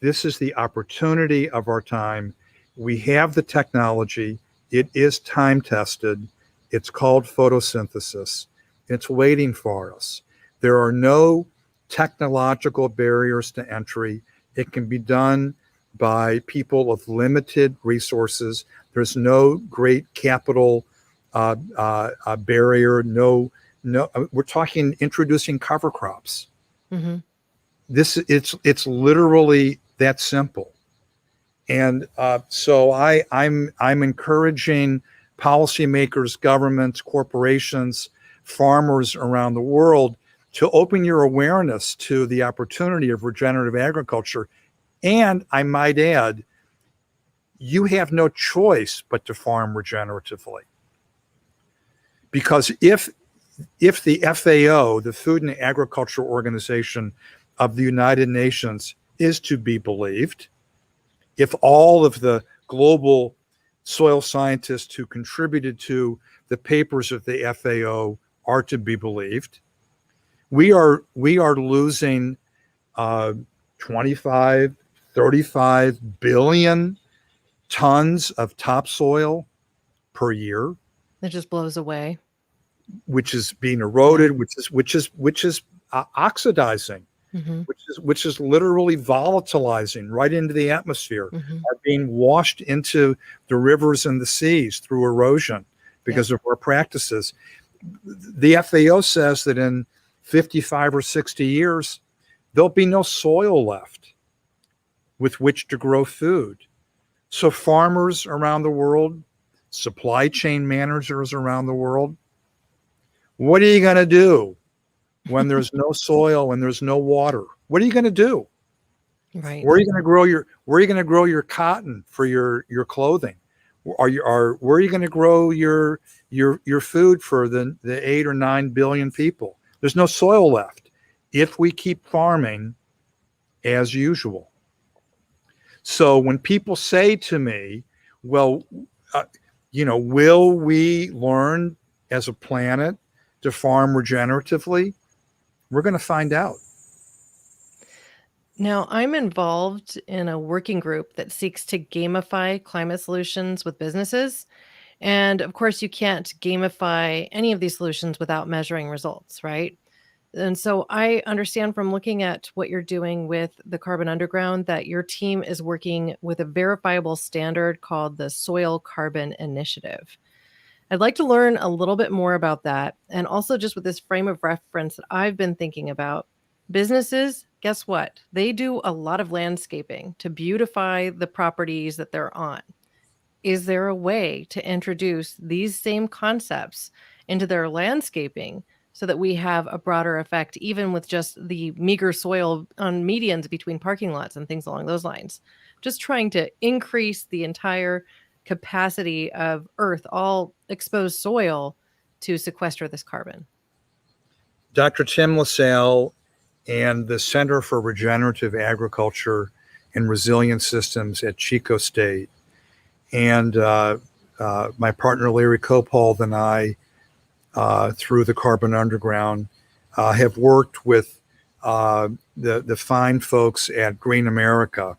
This is the opportunity of our time. We have the technology. It is time tested. It's called photosynthesis. It's waiting for us. There are no technological barriers to entry. It can be done by people of limited resources. There's no great capital barrier. No, we're talking introducing cover crops. Mm-hmm. It's literally that simple. And so I'm encouraging policymakers, governments, corporations, farmers around the world to open your awareness to the opportunity of regenerative agriculture. And I might add, you have no choice but to farm regeneratively. Because if the FAO, the Food and Agriculture Organization of the United Nations, is to be believed, if all of the global soil scientists who contributed to the papers of the FAO are to be believed, we are losing 25, 35 billion tons of topsoil per year. It just blows away. Which is being eroded, which is oxidizing, Mm-hmm. which is literally volatilizing right into the atmosphere, Mm-hmm. are being washed into the rivers and the seas through erosion because of our practices. The FAO says that in 55 or 60 years, there'll be no soil left with which to grow food. So farmers around the world, supply chain managers around the world, what are you going to do when there's no soil, when there's no water? What are you going to do? Right. Where are you going to grow your cotton for your clothing? Where are you going to grow your food for the 8 or 9 billion people? There's no soil left if we keep farming as usual. So when people say to me, well, will we learn as a planet to farm regeneratively? We're going to find out. Now, I'm involved in a working group that seeks to gamify climate solutions with businesses. And of course, you can't gamify any of these solutions without measuring results, right? And so I understand from looking at what you're doing with the Carbon Underground that your team is working with a verifiable standard called the Soil Carbon Initiative. I'd like to learn a little bit more about that. And also just with this frame of reference that I've been thinking about, Businesses, guess what? They do a lot of landscaping to beautify the properties that they're on. Is there a way to introduce these same concepts into their landscaping so that we have a broader effect, even with just the meager soil on medians between parking lots and things along those lines? Just trying to increase the entire capacity of earth, all exposed soil, to sequester this carbon. Dr. Tim LaSalle and the Center for Regenerative Agriculture and Resilient Systems at Chico State, and my partner Larry Copold and I, through the Carbon Underground, have worked with the fine folks at Green America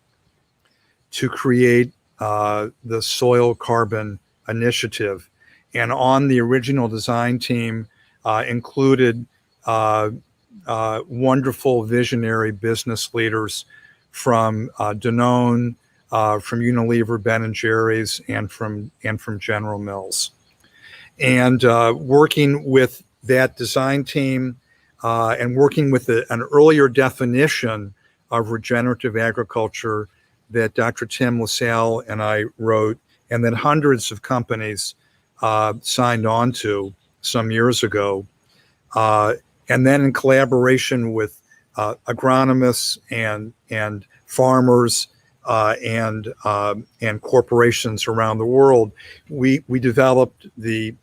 to create the Soil Carbon Initiative. And on the original design team included wonderful visionary business leaders from Danone, from Unilever, Ben & Jerry's, and from General Mills. And working with that design team and working with an earlier definition of regenerative agriculture that Dr. Tim LaSalle and I wrote, and that hundreds of companies signed on to some years ago. And then in collaboration with agronomists and farmers and corporations around the world, we developed the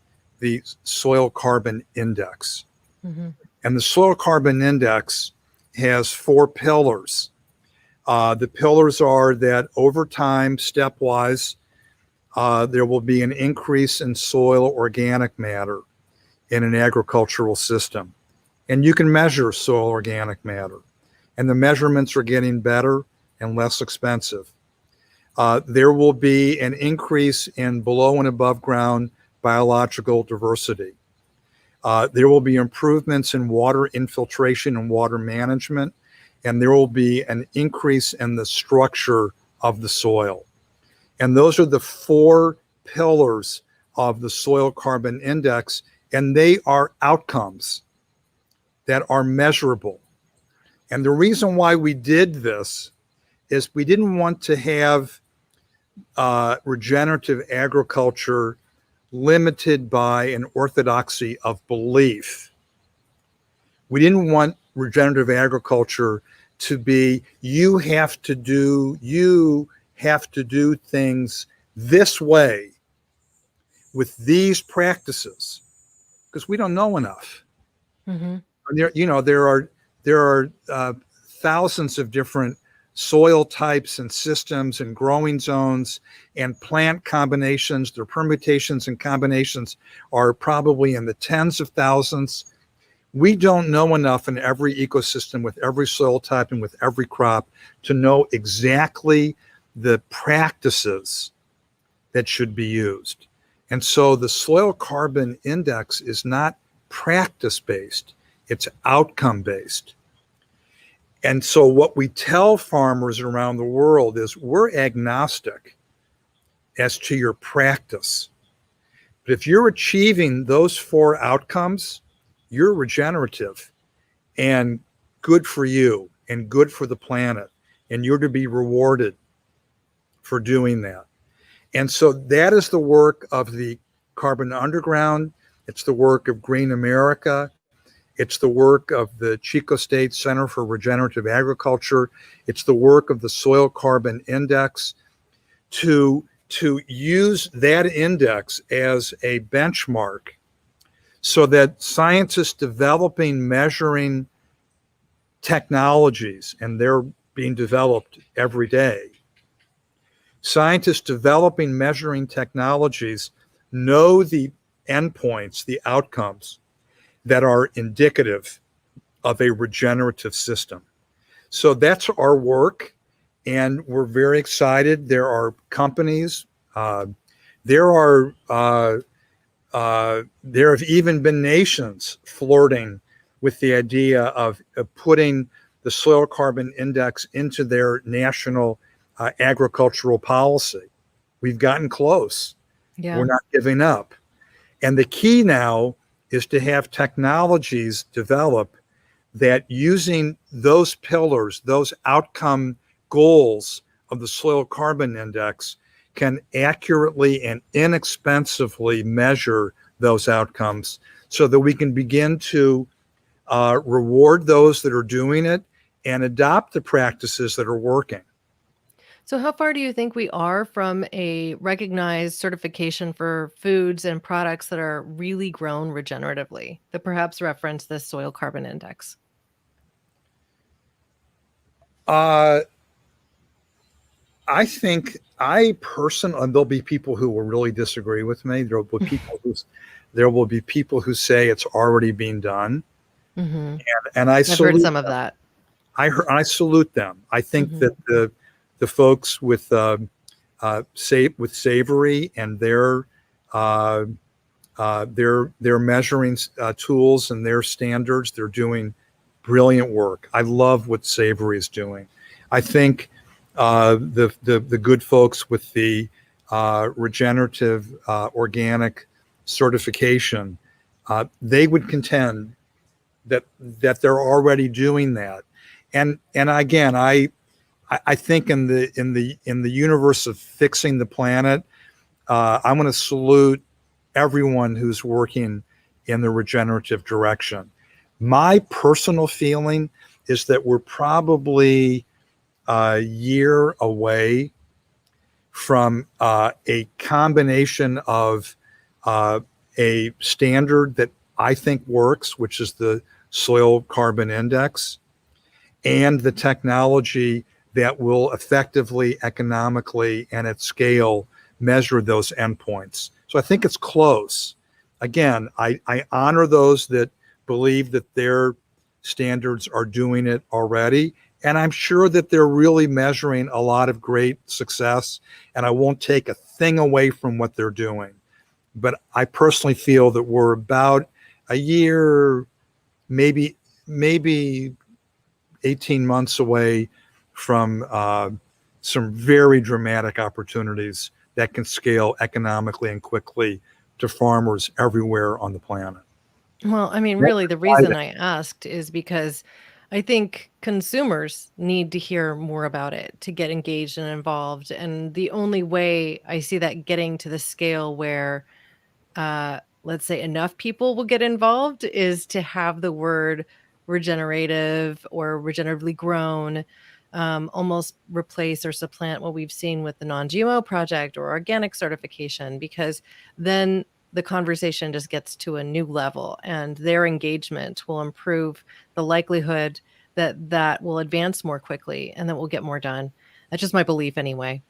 Soil Carbon Index. Mm-hmm. And the Soil Carbon Index has 4 pillars. The pillars are that over time, stepwise, there will be an increase in soil organic matter in an agricultural system. And you can measure soil organic matter. And the measurements are getting better and less expensive. There will be an increase in below and above ground biological diversity. There will be improvements in water infiltration and water management, and there will be an increase in the structure of the soil. And those are the 4 pillars of the Soil Carbon Index, and they are outcomes that are measurable. And the reason why we did this is we didn't want to have regenerative agriculture limited by an orthodoxy of belief. We didn't want regenerative agriculture to be, you have to do things this way with these practices, because we don't know enough. Mm-hmm. There are thousands of different soil types and systems and growing zones and plant combinations. Their permutations and combinations are probably in the tens of thousands. We don't know enough in every ecosystem with every soil type and with every crop to know exactly the practices that should be used. And so the Soil Carbon Index is not practice-based, it's outcome-based. And so what we tell farmers around the world is we're agnostic as to your practice. But if you're achieving those 4 outcomes, you're regenerative and good for you and good for the planet. And you're to be rewarded for doing that. And so that is the work of the Carbon Underground. It's the work of Green America. It's the work of the Chico State Center for Regenerative Agriculture. It's the work of the Soil Carbon Index to use that index as a benchmark so that scientists developing measuring technologies, and they're being developed every day, scientists developing measuring technologies know the endpoints, the outcomes that are indicative of a regenerative system. So that's our work, and we're very excited. There are companies, there have even been nations flirting with the idea of putting the Soil Carbon Index into their national agricultural policy. We've gotten close. Yeah. We're not giving up. And the key now is to have technologies develop that using those pillars, those outcome goals of the soil carbon index, can accurately and inexpensively measure those outcomes so that we can begin to reward those that are doing it and adopt the practices that are working. So, how far do you think we are from a recognized certification for foods and products that are really grown regeneratively that perhaps reference this soil carbon index? I think there'll be people who will really disagree with me. There will be people who say it's already being done, Mm-hmm. and I I've heard salute some of them. that. I salute them. I think Mm-hmm. that the folks with Savory and their measuring tools and their standards, they're doing brilliant work. I love what Savory is doing. I think the good folks with the regenerative organic certification, they would contend that they're already doing that. And again, I think in the universe of fixing the planet, I'm going to salute everyone who's working in the regenerative direction. My personal feeling is that we're probably a year away from a combination of a standard that I think works, which is the soil carbon index, and the technology that will effectively, economically, and at scale measure those endpoints. So I think it's close. Again, I honor those that believe that their standards are doing it already. And I'm sure that they're really measuring a lot of great success. And I won't take a thing away from what they're doing. But I personally feel that we're about a year, maybe 18 months away from some very dramatic opportunities that can scale economically and quickly to farmers everywhere on the planet. Well, I mean, really, the reason I asked is because I think consumers need to hear more about it to get engaged and involved. And the only way I see that getting to the scale where, let's say, enough people will get involved is to have the word regenerative or regeneratively grown almost replace or supplant what we've seen with the non-GMO project or organic certification, because then the conversation just gets to a new level and their engagement will improve the likelihood that that will advance more quickly and that we'll get more done. That's just my belief anyway.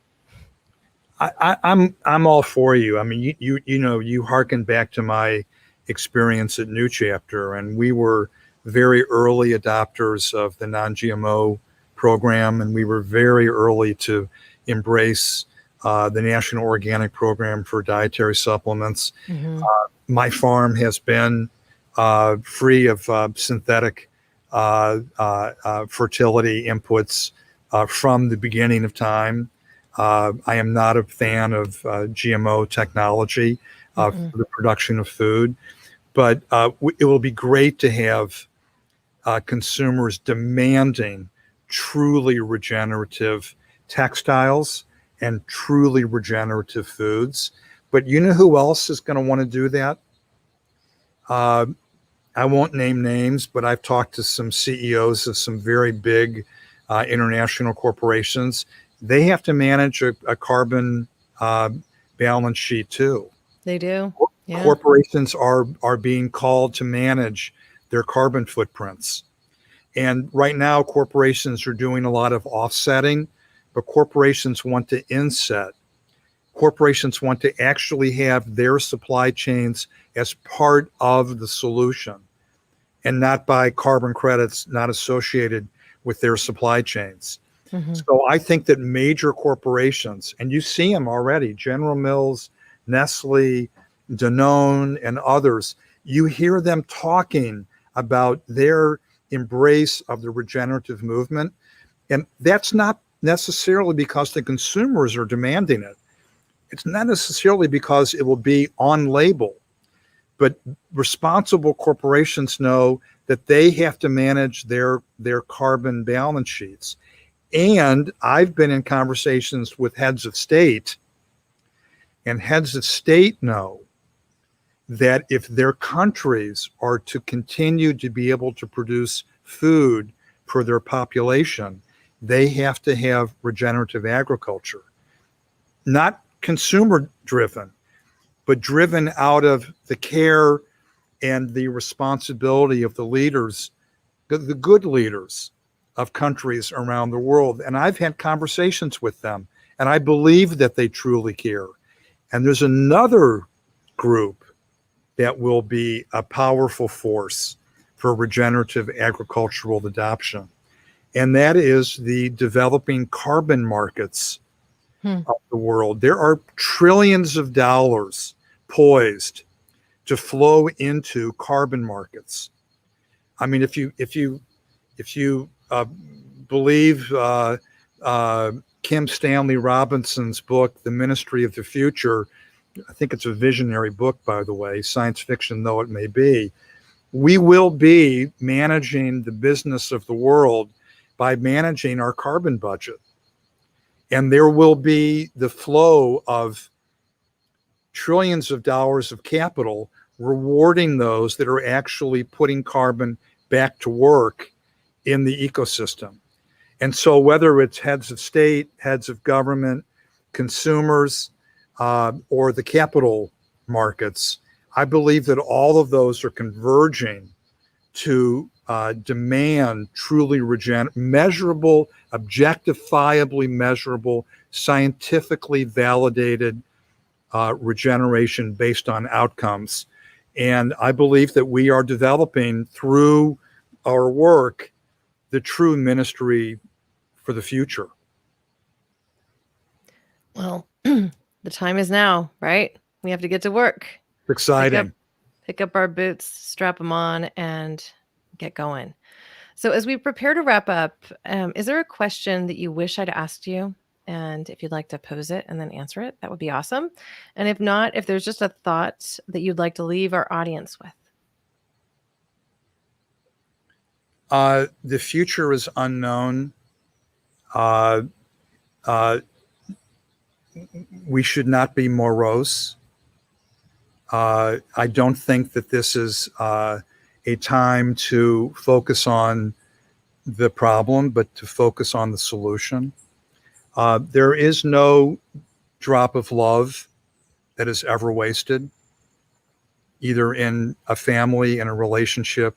I'm all for you. I mean, you hearken back to my experience at New Chapter, and we were very early adopters of the non-GMO program, and we were very early to embrace the National Organic Program for dietary supplements. Mm-hmm. My farm has been free of synthetic fertility inputs from the beginning of time. I am not a fan of GMO technology for the production of food, but it will be great to have consumers demanding truly regenerative textiles and truly regenerative foods. But you know who else is going to want to do that? I won't name names, but I've talked to some CEOs of some very big international corporations. They have to manage a carbon balance sheet too. They do. Yeah. Corporations are being called to manage their carbon footprints. And right now, corporations are doing a lot of offsetting, but corporations want to inset. Corporations want to actually have their supply chains as part of the solution and not buy carbon credits not associated with their supply chains. Mm-hmm. So I think that major corporations, and you see them already, General Mills, Nestle, Danone, and others, you hear them talking about their embrace of the regenerative movement. And that's not necessarily because the consumers are demanding it. It's not necessarily because it will be on label, but responsible corporations know that they have to manage their carbon balance sheets. And I've been in conversations with heads of state, and heads of state know that if their countries are to continue to be able to produce food for their population, they have to have regenerative agriculture. Not consumer driven, but driven out of the care and the responsibility of the leaders, the good leaders of countries around the world. And I've had conversations with them, and I believe that they truly care. And there's another group that will be a powerful force for regenerative agricultural adoption. And that is the developing carbon markets of the world. There are trillions of dollars poised to flow into carbon markets. I mean, if you believe Kim Stanley Robinson's book, The Ministry of the Future, I think it's a visionary book, by the way, science fiction though it may be, we will be managing the business of the world by managing our carbon budget. And there will be the flow of trillions of dollars of capital rewarding those that are actually putting carbon back to work in the ecosystem. And so whether it's heads of state, heads of government, consumers, or the capital markets, I believe that all of those are converging to demand truly measurable, objectifiably measurable, scientifically validated regeneration based on outcomes. And I believe that we are developing through our work the true ministry for the future. Well, the time is now, right? We have to get to work. It's exciting. Pick up our boots, strap them on, and get going. So as we prepare to wrap up, is there a question that you wish I'd asked you? And if you'd like to pose it and then answer it, that would be awesome. And if not, if there's just a thought that you'd like to leave our audience with. The future is unknown. We should not be morose. I don't think that this is a time to focus on the problem, but to focus on the solution. There is no drop of love that is ever wasted, either in a family, in a relationship,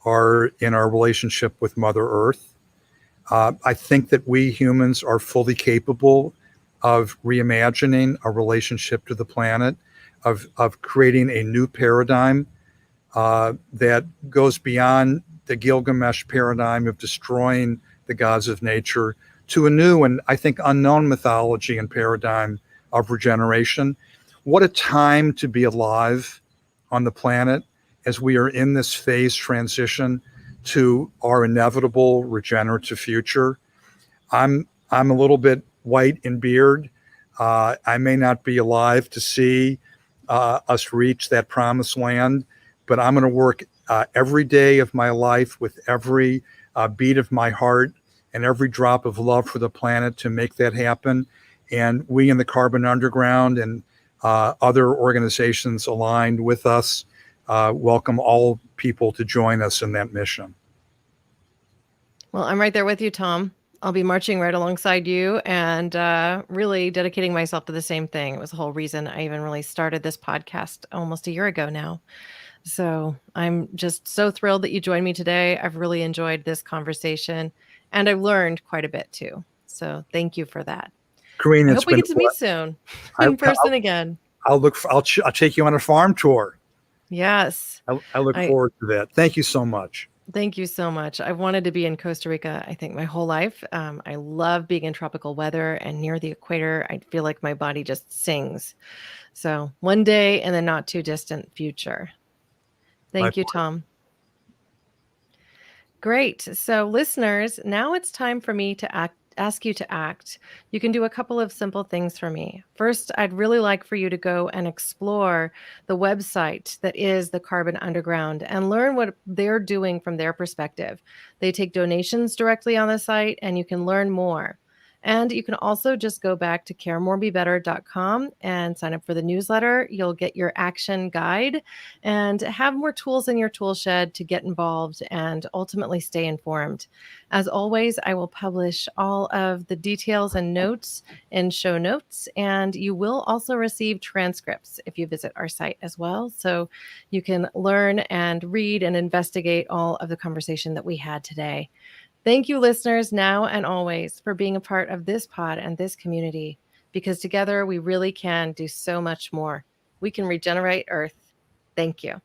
or in our relationship with Mother Earth. I think that we humans are fully capable of reimagining a relationship to the planet, of creating a new paradigm that goes beyond the Gilgamesh paradigm of destroying the gods of nature to a new and I think unknown mythology and paradigm of regeneration. What a time to be alive on the planet as we are in this phase transition to our inevitable regenerative future. I'm a little bit white in beard. I may not be alive to see us reach that promised land, but I'm going to work every day of my life with every beat of my heart and every drop of love for the planet to make that happen. And we in the Carbon Underground and other organizations aligned with us welcome all people to join us in that mission. Well, I'm right there with you, Tom. I'll be marching right alongside you and really dedicating myself to the same thing. It was the whole reason I even really started this podcast almost a year ago now. So I'm just so thrilled that you joined me today. I've really enjoyed this conversation and I've learned quite a bit too. So thank you for that. Corinna, I hope we get to meet soon in person again. I'll take you on a farm tour. Yes. I look forward to that. Thank you so much. Thank you so much. I've wanted to be in Costa Rica, I think, my whole life. I love being in tropical weather and near the equator. I feel like my body just sings. So one day in the not too distant future. Thank you, Tom. Great. So listeners, now it's time for me to ask you to act, you can do a couple of simple things for me. First, I'd really like for you to go and explore the website that is the Carbon Underground and learn what they're doing from their perspective. They take donations directly on the site, and you can learn more. And you can also just go back to caremorebebetter.com and sign up for the newsletter. You'll get your action guide and have more tools in your tool shed to get involved and ultimately stay informed. As always, I will publish all of the details and notes in show notes, and you will also receive transcripts if you visit our site as well. So you can learn and read and investigate all of the conversation that we had today. Thank you, listeners, now and always, for being a part of this pod and this community, because together we really can do so much more. We can regenerate Earth. Thank you.